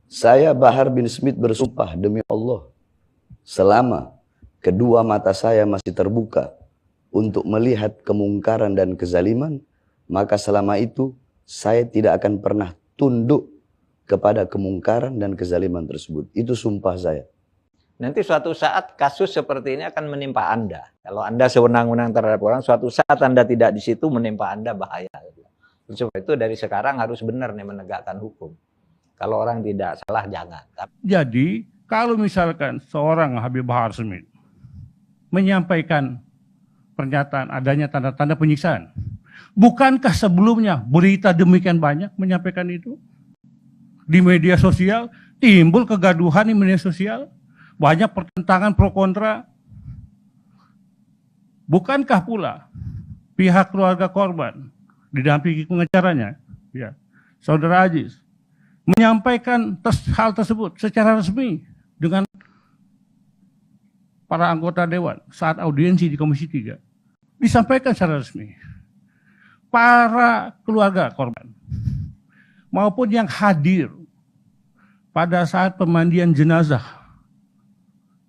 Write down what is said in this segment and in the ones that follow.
Saya Bahar bin Smith bersumpah demi Allah, selama kedua mata saya masih terbuka untuk melihat kemungkaran dan kezaliman, maka selama itu saya tidak akan pernah tunduk kepada kemungkaran dan kezaliman tersebut. Itu sumpah saya. Nanti suatu saat kasus seperti ini akan menimpa Anda. Kalau Anda sewenang-wenang terhadap orang, suatu saat Anda tidak di situ, menimpa Anda bahaya. Sebab itu dari sekarang harus benar nih menegakkan hukum. Kalau orang tidak salah, jangan. Jadi, kalau misalkan seorang Habib Bahar Smith menyampaikan pernyataan adanya tanda-tanda penyiksaan, bukankah sebelumnya berita demikian banyak menyampaikan itu? Di media sosial, timbul kegaduhan di media sosial, banyak pertentangan pro kontra. Bukankah pula pihak keluarga korban didampingi pengacaranya, ya, Saudara Aziz, menyampaikan hal tersebut secara resmi dengan para anggota dewan saat audiensi di Komisi 3. Disampaikan secara resmi. Para keluarga korban maupun yang hadir pada saat pemandian jenazah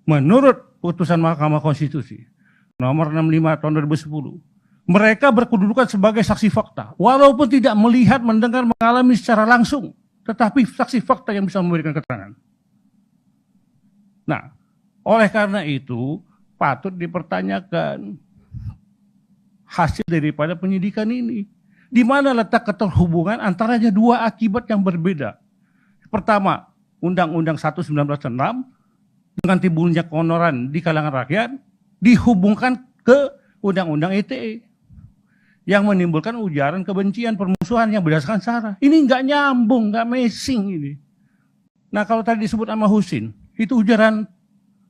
menurut putusan Mahkamah Konstitusi nomor 65 tahun 2010, mereka berkedudukan sebagai saksi fakta walaupun tidak melihat, mendengar, mengalami secara langsung, tetapi saksi fakta yang bisa memberikan keterangan. Nah, oleh karena itu patut dipertanyakan hasil daripada penyidikan ini. Di mana letak keterhubungan antaranya dua akibat yang berbeda. Pertama, Undang-Undang 1 1906 dengan timbulnya keonoran di kalangan rakyat dihubungkan ke Undang-Undang ITE yang menimbulkan ujaran kebencian, permusuhan yang berdasarkan sara. Ini nggak nyambung, nggak matching ini. Nah, kalau tadi disebut sama Husin, itu ujaran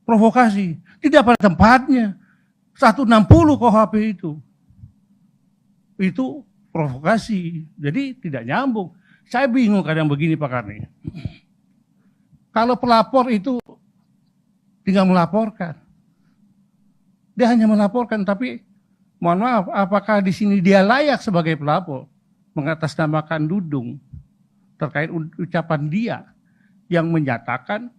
provokasi, tidak pada tempatnya. 160 KUHP itu provokasi, jadi tidak nyambung. Saya bingung kadang begini Pak Karni. Kalau pelapor itu tinggal melaporkan, dia hanya melaporkan, tapi mohon maaf, apakah di sini dia layak sebagai pelapor mengatasnamakan Dudung terkait ucapan dia yang menyatakan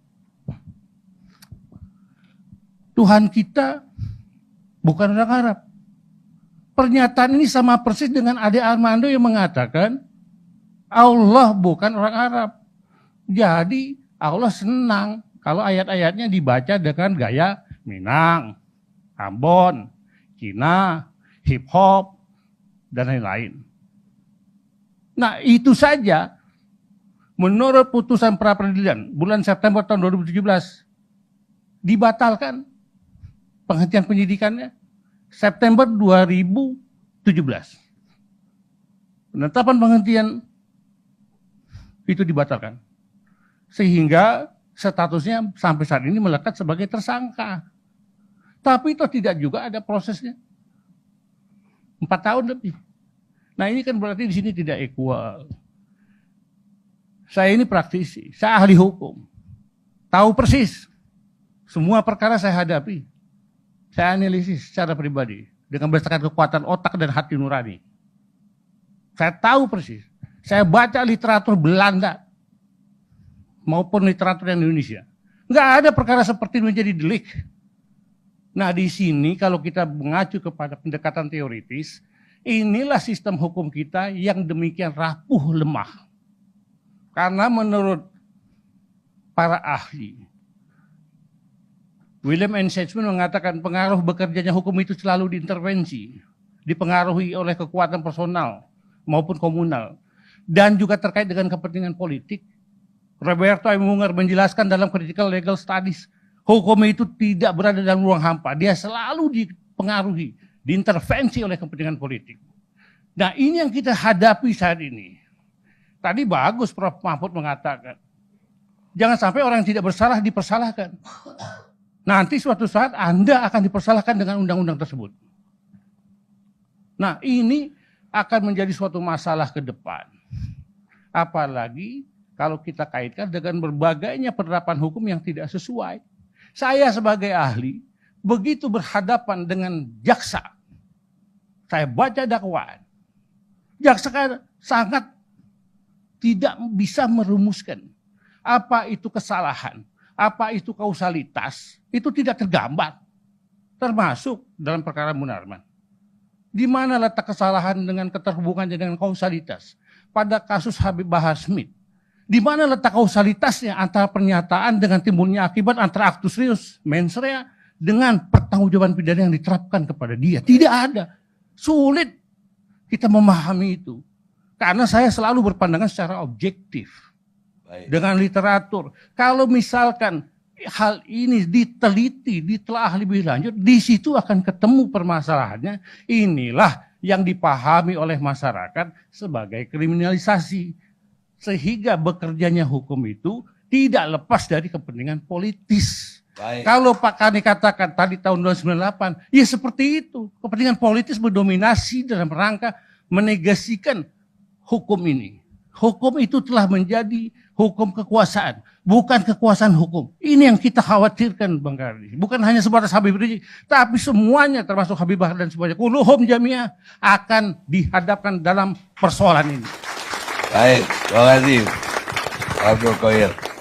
Tuhan kita bukan orang Arab. Pernyataan ini sama persis dengan Ade Armando yang mengatakan Allah bukan orang Arab. Jadi Allah senang kalau ayat-ayatnya dibaca dengan gaya Minang, Ambon, Cina, hip hop, dan lain-lain. Nah, itu saja menurut putusan pra peradilan bulan September tahun 2017 dibatalkan penghentian penyidikannya September 2017. Penetapan penghentian itu dibatalkan. Sehingga statusnya sampai saat ini melekat sebagai tersangka. Tapi itu tidak juga ada prosesnya. 4 tahun lebih. Nah, ini kan berarti di sini tidak equal. Saya ini praktisi, saya ahli hukum. Tahu persis semua perkara saya hadapi. Saya analisis secara pribadi dengan berdasarkan kekuatan otak dan hati nurani. Saya tahu persis. Saya baca literatur Belanda maupun literatur Indonesia. Enggak ada perkara seperti ini menjadi delik. Nah, di sini kalau kita mengacu kepada pendekatan teoritis, inilah sistem hukum kita yang demikian rapuh lemah. Karena menurut para ahli, William N. Shakespeare mengatakan pengaruh bekerjanya hukum itu selalu diintervensi, dipengaruhi oleh kekuatan personal maupun komunal, dan juga terkait dengan kepentingan politik. Roberto M. Unger menjelaskan dalam Critical Legal Studies, hukum itu tidak berada dalam ruang hampa, dia selalu dipengaruhi, diintervensi oleh kepentingan politik. Nah, ini yang kita hadapi saat ini. Tadi bagus Prof. Mahfud mengatakan, jangan sampai orang yang tidak bersalah dipersalahkan. Nanti suatu saat Anda akan dipersalahkan dengan undang-undang tersebut. Nah, ini akan menjadi suatu masalah ke depan. Apalagi kalau kita kaitkan dengan berbagainya penerapan hukum yang tidak sesuai. Saya sebagai ahli, begitu berhadapan dengan jaksa, saya baca dakwaan. Jaksa kan sangat tidak bisa merumuskan Apa itu kesalahan? Apa itu kausalitas? Itu tidak tergambar. Termasuk dalam perkara Munarman. Di mana letak kesalahan dengan keterhubungannya dengan kausalitas? Pada kasus Habib Bahar Smith. Di mana letak kausalitasnya antara pernyataan dengan timbulnya akibat antara actus reus mens rea dengan pertanggungjawaban pidana yang diterapkan kepada dia? Tidak ada. Sulit kita memahami itu. Karena saya selalu berpandangan secara objektif. Baik. Dengan literatur. Kalau misalkan hal ini diteliti, ditelaah lebih lanjut, di situ akan ketemu permasalahannya. Inilah yang dipahami oleh masyarakat sebagai kriminalisasi. Sehingga bekerjanya hukum itu tidak lepas dari kepentingan politis. Baik. Kalau Pak Kani katakan tadi tahun 1998, ya seperti itu. Kepentingan politis mendominasi dalam rangka menegasikan hukum ini. Hukum itu telah menjadi hukum kekuasaan, bukan kekuasaan hukum. Ini yang kita khawatirkan, Bang Kardi. Bukan hanya sebatas Habib Rizik, tapi semuanya termasuk Habib Bahar dan semuanya. Kulluhum jami'ah akan dihadapkan dalam persoalan ini. Baik, terima kasih Abdul Qadir.